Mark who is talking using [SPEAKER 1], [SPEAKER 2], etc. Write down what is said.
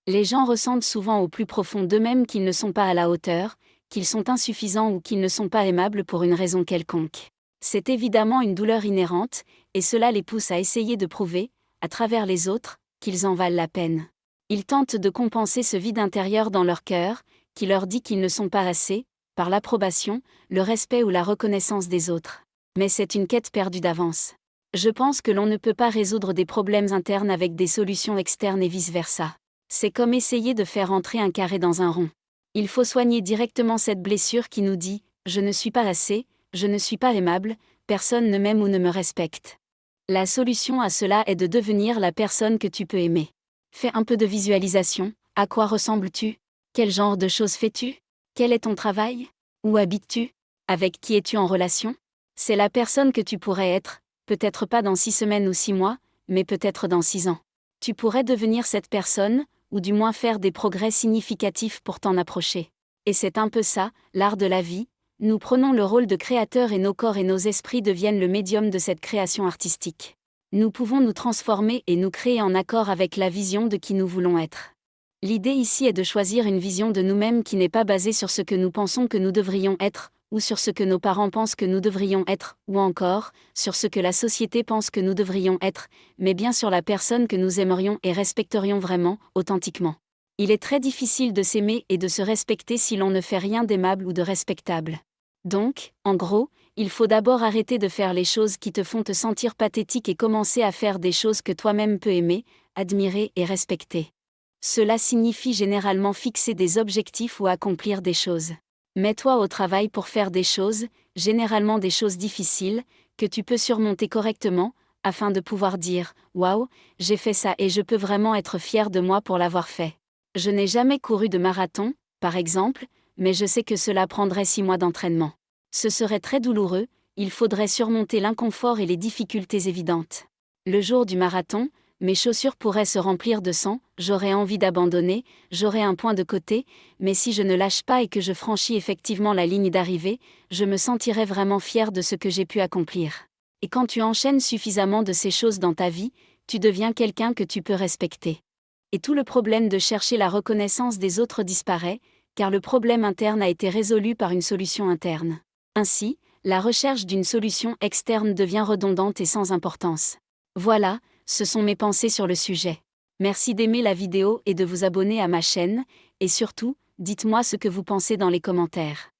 [SPEAKER 1] Les gens ressentent souvent au plus profond d'eux-mêmes qu'ils ne sont pas à la hauteur, qu'ils sont insuffisants ou qu'ils ne sont pas aimables pour une raison quelconque. C'est évidemment une douleur inhérente, et cela les pousse à essayer de prouver, à travers les autres, qu'ils en valent la peine. Ils tentent de compenser ce vide intérieur dans leur cœur, qui leur dit qu'ils ne sont pas assez, par l'approbation, le respect ou la reconnaissance des autres. Mais c'est une quête perdue d'avance. Je pense que l'on ne peut pas résoudre des problèmes internes avec des solutions externes et vice-versa. C'est comme essayer de faire entrer un carré dans un rond. Il faut soigner directement cette blessure qui nous dit « je ne suis pas assez, je ne suis pas aimable, personne ne m'aime ou ne me respecte ». La solution à cela est de devenir la personne que tu peux aimer. Fais un peu de visualisation. À quoi ressembles-tu? Quel genre de choses fais-tu? Quel est ton travail? Où habites-tu? Avec qui es-tu en relation? C'est la personne que tu pourrais être, peut-être pas dans 6 semaines ou 6 mois, mais peut-être dans 6 ans. Tu pourrais devenir cette personne, ou du moins faire des progrès significatifs pour t'en approcher. Et c'est un peu ça, l'art de la vie. Nous prenons le rôle de créateur et nos corps et nos esprits deviennent le médium de cette création artistique. Nous pouvons nous transformer et nous créer en accord avec la vision de qui nous voulons être. L'idée ici est de choisir une vision de nous-mêmes qui n'est pas basée sur ce que nous pensons que nous devrions être, ou sur ce que nos parents pensent que nous devrions être, ou encore, sur ce que la société pense que nous devrions être, mais bien sur la personne que nous aimerions et respecterions vraiment, authentiquement. Il est très difficile de s'aimer et de se respecter si l'on ne fait rien d'aimable ou de respectable. Donc, en gros, il faut d'abord arrêter de faire les choses qui te font te sentir pathétique et commencer à faire des choses que toi-même peux aimer, admirer et respecter. Cela signifie généralement fixer des objectifs ou accomplir des choses. Mets-toi au travail pour faire des choses, généralement des choses difficiles, que tu peux surmonter correctement, afin de pouvoir dire « Waouh, j'ai fait ça et je peux vraiment être fier de moi pour l'avoir fait. Je n'ai jamais couru de marathon, par exemple, mais je sais que cela prendrait 6 mois d'entraînement. Ce serait très douloureux, il faudrait surmonter l'inconfort et les difficultés évidentes. Le jour du marathon, mes chaussures pourraient se remplir de sang, j'aurais envie d'abandonner, j'aurais un point de côté, mais si je ne lâche pas et que je franchis effectivement la ligne d'arrivée, je me sentirai vraiment fier de ce que j'ai pu accomplir. Et quand tu enchaînes suffisamment de ces choses dans ta vie, tu deviens quelqu'un que tu peux respecter. Et tout le problème de chercher la reconnaissance des autres disparaît, car le problème interne a été résolu par une solution interne. Ainsi, la recherche d'une solution externe devient redondante et sans importance. Voilà, ce sont mes pensées sur le sujet. Merci d'aimer la vidéo et de vous abonner à ma chaîne, et surtout, dites-moi ce que vous pensez dans les commentaires.